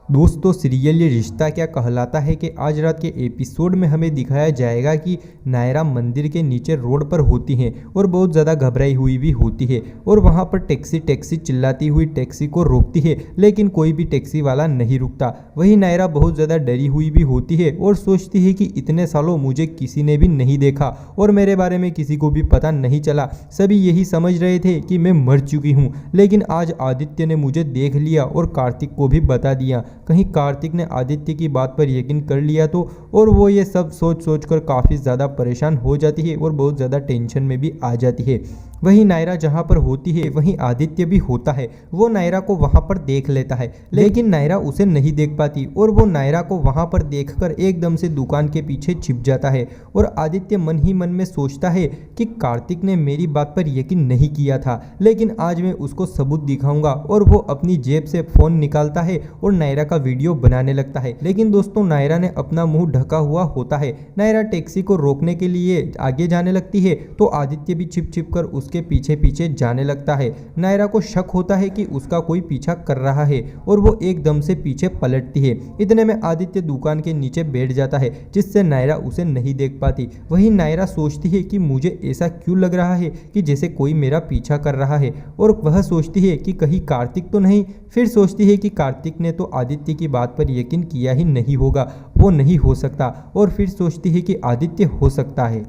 दोस्तों सीरियल ये रिश्ता क्या कहलाता है कि आज रात के एपिसोड में हमें दिखाया जाएगा कि नायरा मंदिर के नीचे रोड पर होती हैं और बहुत ज़्यादा घबराई हुई भी होती है और वहाँ पर टैक्सी चिल्लाती हुई टैक्सी को रोकती है, लेकिन कोई भी टैक्सी वाला नहीं रुकता। वही नायरा बहुत ज़्यादा डरी हुई भी होती है और सोचती है कि इतने सालों मुझे किसी ने भी नहीं देखा और मेरे बारे में किसी को भी पता नहीं चला। सभी यही समझ रहे थे कि मैं मर चुकी हूँ, लेकिन आज आदित्य ने मुझे देख लिया और कार्तिक को भी बता दिया। कहीं कार्तिक ने आदित्य की बात पर यकीन कर लिया तो, और वो ये सब सोच कर काफ़ी ज़्यादा परेशान हो जाती है और बहुत ज़्यादा टेंशन में भी आ जाती है। वही नायरा जहाँ पर होती है वहीं आदित्य भी होता है। वो नायरा को वहाँ पर देख लेता है, लेकिन नायरा उसे नहीं देख पाती और वो नायरा को वहाँ पर देखकर एकदम से दुकान के पीछे छिप जाता है। और आदित्य मन ही मन में सोचता है कि कार्तिक ने मेरी बात पर यकीन नहीं किया था, लेकिन आज मैं उसको सबूत दिखाऊंगा। और वो अपनी जेब से फ़ोन निकालता है और नायरा का वीडियो बनाने लगता है। लेकिन दोस्तों नायरा ने अपना मुंह ढका हुआ होता है। नायरा टैक्सी को रोकने के लिए आगे जाने लगती है तो आदित्य भी छिप कर उसके पीछे पीछे जाने लगता है। नायरा को शक होता है कि उसका कोई पीछा कर रहा है और वो एकदम से पीछे पलटती है। इतने में आदित्य दुकान के नीचे बैठ जाता है, जिससे नायरा उसे नहीं देख पाती। वही नायरा सोचती है कि मुझे ऐसा क्यों लग रहा है कि जैसे कोई मेरा पीछा कर रहा है, और वह सोचती है कि कहीं कार्तिक तो नहीं। फिर सोचती है कि कार्तिक ने तो आदित्य की बात पर यकीन किया ही नहीं होगा, वो नहीं हो सकता। और फिर सोचती है कि आदित्य हो सकता है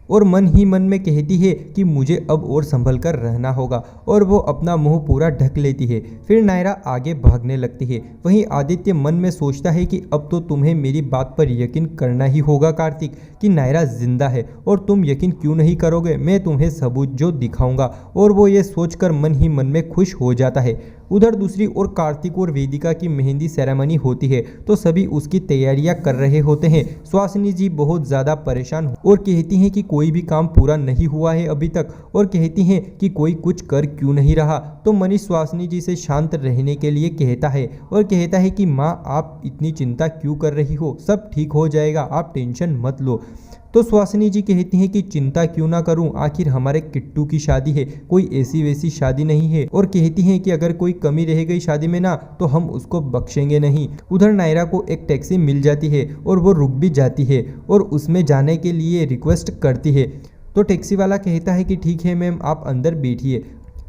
और मन ही मन में कहती है कि मुझे अब और संभल कर रहना होगा, और वो अपना मुंह पूरा ढक लेती है। फिर नायरा आगे भागने लगती है। वहीं आदित्य मन में सोचता है कि अब तो तुम्हें मेरी बात पर यकीन करना ही होगा कार्तिक, कि नायरा जिंदा है, और तुम यकीन क्यों नहीं करोगे, मैं तुम्हें सबूत जो दिखाऊंगा। और वो ये सोचकर मन ही मन में खुश हो जाता है। उधर दूसरी ओर कार्तिक और वेदिका की मेहंदी सेरेमनी होती है तो सभी उसकी तैयारियां कर रहे होते हैं। सुहासिनी जी बहुत ज़्यादा परेशान और कहती हैं कि कोई भी काम पूरा नहीं हुआ है अभी तक, और कहती हैं कि कोई कुछ कर क्यों नहीं रहा। तो मनीष सुहासिनी जी से शांत रहने के लिए कहता है और कहता है कि माँ आप इतनी चिंता क्यों कर रही हो, सब ठीक हो जाएगा, आप टेंशन मत लो। तो सुहासिनी जी कहती हैं कि चिंता क्यों ना करूं, आखिर हमारे किट्टू की शादी है, कोई ऐसी वैसी शादी नहीं है। और कहती हैं कि अगर कोई कमी रह गई शादी में ना तो हम उसको बख्शेंगे नहीं। उधर नायरा को एक टैक्सी मिल जाती है और वो रुक भी जाती है और उसमें जाने के लिए रिक्वेस्ट करती है। तो टैक्सी वाला कहता है कि ठीक है मैम, आप अंदर बैठिए।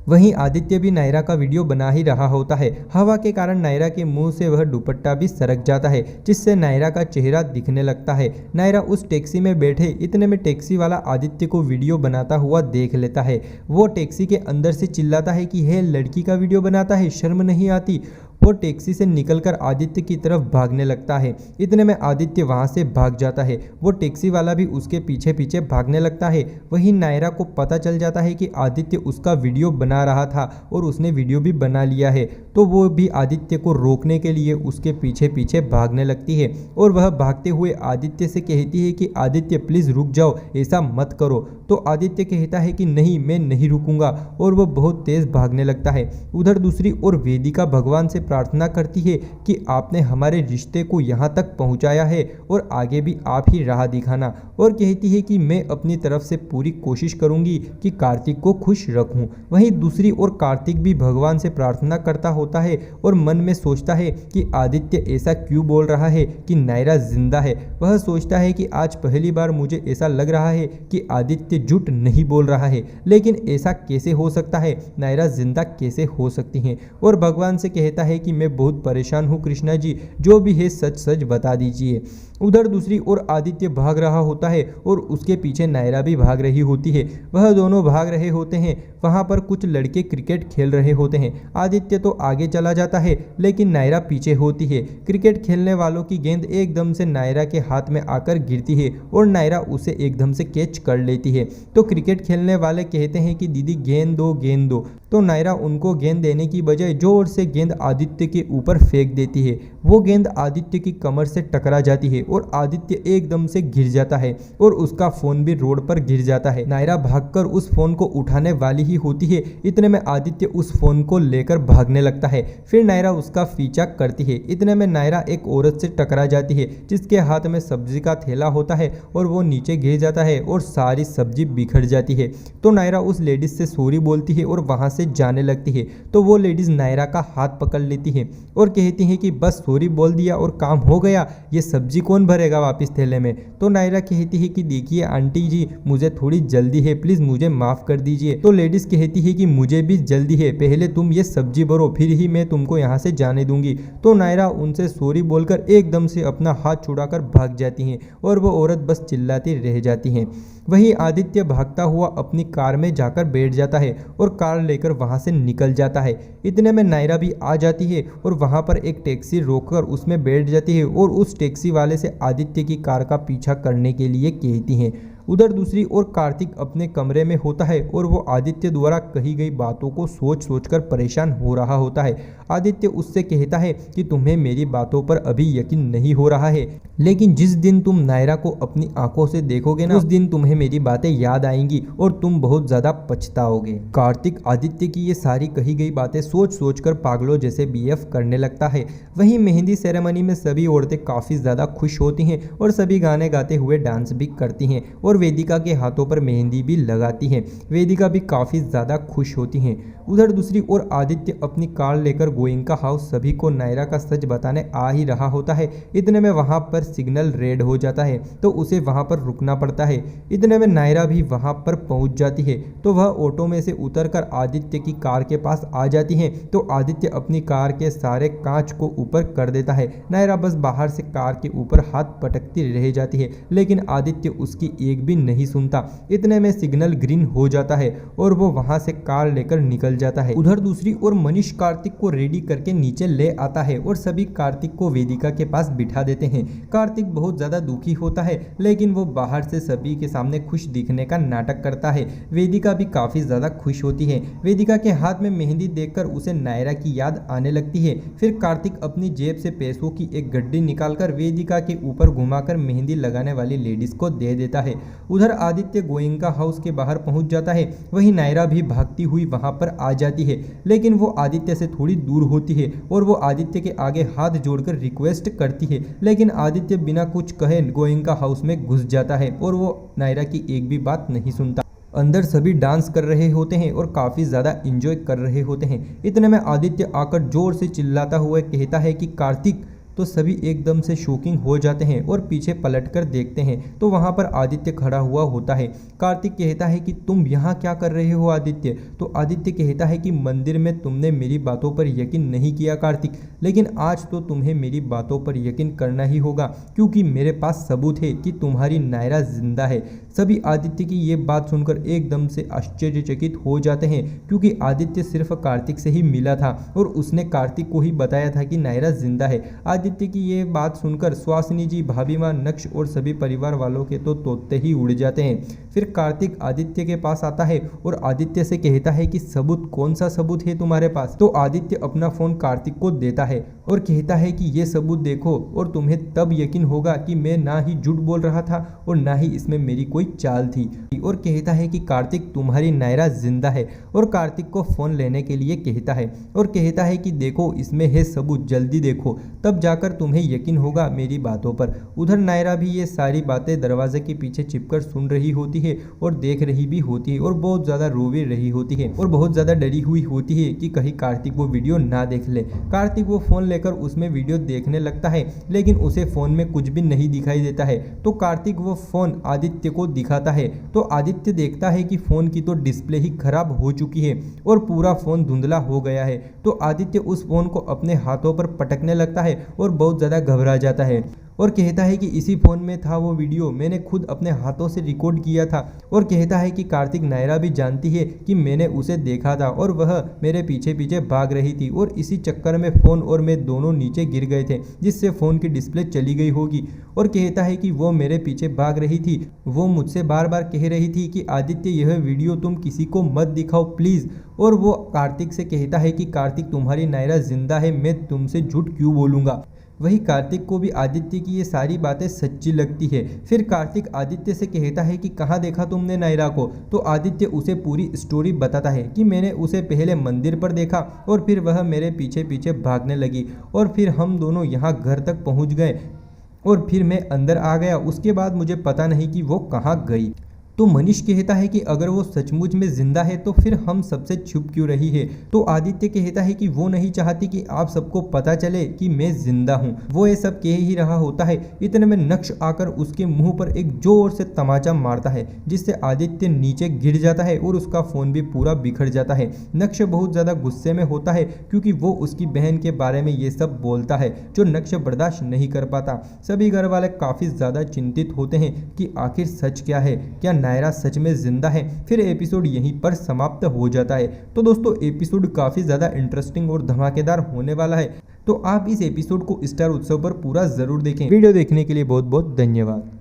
वहीं आदित्य भी नायरा का वीडियो बना ही रहा होता है। हवा के कारण नायरा के मुंह से वह दुपट्टा भी सरक जाता है, जिससे नायरा का चेहरा दिखने लगता है। नायरा उस टैक्सी में बैठे, इतने में टैक्सी वाला आदित्य को वीडियो बनाता हुआ देख लेता है। वो टैक्सी के अंदर से चिल्लाता है कि है लड़की का वीडियो बनाता है, शर्म नहीं आती। वो टैक्सी से निकलकर आदित्य की तरफ भागने लगता है। इतने में आदित्य वहां से भाग जाता है। वो टैक्सी वाला भी उसके पीछे पीछे भागने लगता है। वहीं नायरा को पता चल जाता है कि आदित्य उसका वीडियो बना रहा था और उसने वीडियो भी बना लिया है, तो वो भी आदित्य को रोकने के लिए उसके पीछे पीछे भागने लगती है। और वह भागते हुए आदित्य से कहती है कि आदित्य प्लीज़ रुक जाओ, ऐसा मत करो। तो आदित्य कहता है कि नहीं, मैं नहीं रुकूंगा, और वो बहुत तेज़ भागने लगता है। उधर दूसरी ओर वेदिका भगवान से प्रार्थना करती है कि आपने हमारे रिश्ते को यहाँ तक पहुँचाया है और आगे भी आप ही राह दिखाना, और कहती है कि मैं अपनी तरफ से पूरी कोशिश करूँगी कि कार्तिक को खुश रखूँ। वहीं दूसरी ओर कार्तिक भी भगवान से प्रार्थना करता होता है और मन में सोचता है कि आदित्य ऐसा क्यों बोल रहा है कि नायरा जिंदा है। वह सोचता है कि आज पहली बार मुझे ऐसा लग रहा है कि आदित्य झूठ नहीं बोल रहा है, लेकिन ऐसा कैसे हो सकता है, नायरा जिंदा कैसे हो सकती हैं। और भगवान से कहता है कि मैं बहुत परेशान हूँ कृष्णा जी, जो भी है सच सच बता दीजिए। उधर दूसरी ओर आदित्य भाग रहा होता है और उसके पीछे नायरा भी भाग रही होती है। वह दोनों भाग रहे होते हैं। वहाँ पर कुछ लड़के क्रिकेट खेल रहे होते हैं। आदित्य तो आगे चला जाता है, लेकिन नायरा पीछे होती है। क्रिकेट खेलने वालों की गेंद एकदम से नायरा के हाथ में आकर गिरती है और नायरा उसे एकदम से कैच कर लेती है। तो क्रिकेट खेलने वाले कहते हैं कि दीदी गेंद दो, गेंद दो। तो नायरा उनको गेंद देने की बजाय जोर से गेंद आदित्य के ऊपर फेंक देती है। वो गेंद आदित्य की कमर से टकरा जाती है और आदित्य एकदम से गिर जाता है और उसका फोन भी रोड पर गिर जाता है। नायरा भागकर उस फोन को उठाने वाली ही होती है, इतने में आदित्य उस फोन को लेकर भागने लगता है। फिर नायरा उसका पीछा करती है। इतने में नायरा एक औरत से टकरा जाती है जिसके हाथ में सब्जी का थैला होता है और वो नीचे गिर जाता है और सारी सब्जी बिखर जाती है। तो नायरा उस लेडीज से सॉरी बोलती है और वहां से जाने लगती है। तो वो लेडीज नायरा का हाथ पकड़ लेती है और कहती है कि बस सॉरी बोल दिया और काम हो गया, ये सब्जी कौन भरेगा वापस थैले में। तो नायरा कहती है कि देखिए आंटी जी, मुझे थोड़ी जल्दी है, प्लीज मुझे माफ कर दीजिए। तो लेडीज कहती है कि मुझे भी जल्दी है, पहले तुम ये सब्जी भरो फिर ही मैं तुमको यहाँ से जाने दूंगी। तो नायरा उनसे सॉरी बोलकर एकदम से अपना हाथ छुड़ाकर भाग जाती हैं और वो औरत बस चिल्लाती रह जाती हैं। वहीं आदित्य भागता हुआ अपनी कार में जाकर बैठ जाता है और कार लेकर वहां से निकल जाता है। इतने में नायरा भी आ जाती है और वहां पर एक टैक्सी रोककर उसमें बैठ जाती है और उस टैक्सी वाले से आदित्य की कार का पीछा करने के लिए कहती हैं। उधर दूसरी ओर कार्तिक अपने कमरे में होता है और वो आदित्य द्वारा कही गई बातों को सोच सोचकर परेशान हो रहा होता है। आदित्य उससे कहता है कि तुम्हें मेरी बातों पर अभी यकीन नहीं हो रहा है, लेकिन जिस दिन तुम नायरा को अपनी आंखों से देखोगे ना, उस दिन तुम्हें मेरी बातें याद आएंगी और तुम बहुत ज्यादा पछताओगे। कार्तिक आदित्य की ये सारी कही गई बातें सोच सोचकर पागलों जैसे बिहेव करने लगता है। वहीं मेहंदी सेरेमनी में सभी औरतें काफी ज्यादा खुश होती हैं और सभी गाने गाते हुए डांस भी करती हैं और वेदिका के हाथों पर मेहंदी भी लगाती हैं। वेदिका भी काफ़ी ज़्यादा खुश होती हैं। उधर दूसरी ओर आदित्य अपनी कार लेकर गोयनका हाउस सभी को नायरा का सच बताने आ ही रहा होता है। इतने में वहां पर सिग्नल रेड हो जाता है तो उसे वहां पर रुकना पड़ता है। इतने में नायरा भी वहां पर पहुंच जाती है तो वह ऑटो में से उतरकर आदित्य की कार के पास आ जाती है। तो आदित्य अपनी कार के सारे कांच को ऊपर कर देता है। नायरा बस बाहर से कार के ऊपर हाथ पटकती रह जाती है, लेकिन आदित्य उसकी एक भी नहीं सुनता। इतने में सिग्नल ग्रीन हो जाता है और वो वहां से कार लेकर निकल जाता है। उधर दूसरी ओर मनीष कार्तिक को रेडी करके नीचे ले आता है और सभी कार्तिक को वेदिका के पास बिठा देते हैं। कार्तिक बहुत ज्यादा दुखी होता है, लेकिन वो बाहर से सभी के सामने खुश दिखने का नाटक करता है। वेदिका भी काफी ज्यादा खुश होती है। वेदिका के हाथ में मेहंदी देखकर उसे नायरा की याद आने लगती है। फिर कार्तिक अपनी जेब से पैसों की एक गड्डी निकालकर वेदिका के ऊपर घुमाकर मेहंदी लगाने वाली लेडीज को दे देता है। उधर आदित्य गोयनका हाउस के बाहर पहुंच जाता है। वहीं नायरा भी भागती हुई वहां पर आ जाती है, लेकिन वो आदित्य से थोड़ी दूर होती है और वो आदित्य के आगे हाथ जोड़कर रिक्वेस्ट करती है, लेकिन आदित्य बिना कुछ कहे गोयनका हाउस में घुस जाता है और वो नायरा की एक भी बात नहीं सुनता। अंदर सभी डांस कर रहे होते हैं और काफी ज्यादा एंजॉय कर रहे होते हैं। इतने में आदित्य आकर जोर से चिल्लाता हुआ कहता है कि कार्तिक। तो सभी एकदम से शॉकिंग हो जाते हैं और पीछे पलटकर देखते हैं तो वहां पर आदित्य खड़ा हुआ होता है। कार्तिक कहता है कि तुम यहाँ क्या कर रहे हो आदित्य। तो आदित्य कहता है कि मंदिर में तुमने मेरी बातों पर यकीन नहीं किया कार्तिक, लेकिन आज तो तुम्हें मेरी बातों पर यकीन करना ही होगा, क्योंकि मेरे पास सबूत है कि तुम्हारी नायरा जिंदा है। सभी आदित्य की ये बात सुनकर एकदम से आश्चर्यचकित हो जाते हैं, क्योंकि आदित्य सिर्फ कार्तिक से ही मिला था और उसने कार्तिक को ही बताया था कि नायरा जिंदा है। आदित्य की ये बात सुनकर सुहासिनी जी, भाभी माँ, नक्श और सभी परिवार वालों के तो तोते ही उड़ जाते हैं। फिर कार्तिक आदित्य के पास आता है और आदित्य से कहता है कि सबूत, कौन सा सबूत है तुम्हारे पास। तो आदित्य अपना फोन कार्तिक को देता है और कहता है कि ये सबूत देखो और तुम्हें तब यकीन होगा कि मैं ना ही झूठ बोल रहा था और ना ही इसमें मेरी कोई चाल थी। और कहता है कि कार्तिक तुम्हारी नायरा जिंदा है और कार्तिक को फोन लेने के लिए कहता है और कहता है कि देखो इसमें है सबूत, जल्दी देखो, तब जाकर तुम्हें यकीन होगा मेरी बातों पर। उधर नायरा भी ये सारी बातें दरवाजे के पीछे छिपकर सुन रही होती है और देख रही भी होती है और बहुत ज्यादा रो भी रही होती है और बहुत ज्यादा डरी हुई होती है कि कहीं कार्तिक वो वीडियो ना देख ले। कार्तिक वो फोन लेकर उसमें वीडियो देखने लगता है, लेकिन उसे फोन में कुछ भी नहीं दिखाई देता है। तो कार्तिक वो फोन आदित्य को दिखाता है तो आदित्य देखता है कि फोन की तो डिस्प्ले ही खराब हो चुकी है और पूरा फोन धुंधला हो गया है। तो आदित्य उस फोन को अपने हाथों पर पटकने लगता है और बहुत ज़्यादा घबरा जाता है और कहता है कि इसी फ़ोन में था वो वीडियो, मैंने खुद अपने हाथों से रिकॉर्ड किया था। और कहता है कि कार्तिक नायरा भी जानती है कि मैंने उसे देखा था और वह मेरे पीछे पीछे भाग रही थी और इसी चक्कर में फ़ोन और मैं दोनों नीचे गिर गए थे, जिससे फ़ोन की डिस्प्ले चली गई होगी। और कहता है कि वो मेरे पीछे भाग रही थी, वो मुझसे बार बार कह रही थी कि आदित्य यह वीडियो तुम किसी को मत दिखाओ प्लीज़। और वो कार्तिक से कहता है कि कार्तिक तुम्हारी नायरा जिंदा है, मैं तुमसे झूठ क्यों बोलूँगा। वही कार्तिक को भी आदित्य की ये सारी बातें सच्ची लगती है। फिर कार्तिक आदित्य से कहता है कि कहाँ देखा तुमने नायरा को, तो आदित्य उसे पूरी स्टोरी बताता है कि मैंने उसे पहले मंदिर पर देखा और फिर वह मेरे पीछे पीछे भागने लगी और फिर हम दोनों यहाँ घर तक पहुँच गए और फिर मैं अंदर आ गया। उसके बाद मुझे पता नहीं कि वो कहाँ गई। तो मनीष कहता है कि अगर वो सचमुच में जिंदा है तो फिर हम सबसे छुप क्यों रही है। तो आदित्य कहता है कि वो नहीं चाहती कि आप सबको पता चले कि मैं जिंदा हूँ। वो ये सब कह ही रहा होता है, इतने में नक्श आकर उसके मुंह पर एक जोर से तमाचा मारता है जिससे आदित्य नीचे गिर जाता है और उसका फोन भी पूरा बिखर जाता है। नक्श बहुत ज्यादा गुस्से में होता है क्योंकि वो उसकी बहन के बारे में ये सब बोलता है जो नक्श बर्दाश्त नहीं कर पाता। सभी घर वाले काफी ज्यादा चिंतित होते हैं कि आखिर सच क्या है, क्या नायरा सच में जिंदा है। फिर एपिसोड यहीं पर समाप्त हो जाता है। तो दोस्तों एपिसोड काफी ज्यादा इंटरेस्टिंग और धमाकेदार होने वाला है, तो आप इस एपिसोड को स्टार उत्सव पर पूरा जरूर देखें। वीडियो देखने के लिए बहुत बहुत धन्यवाद।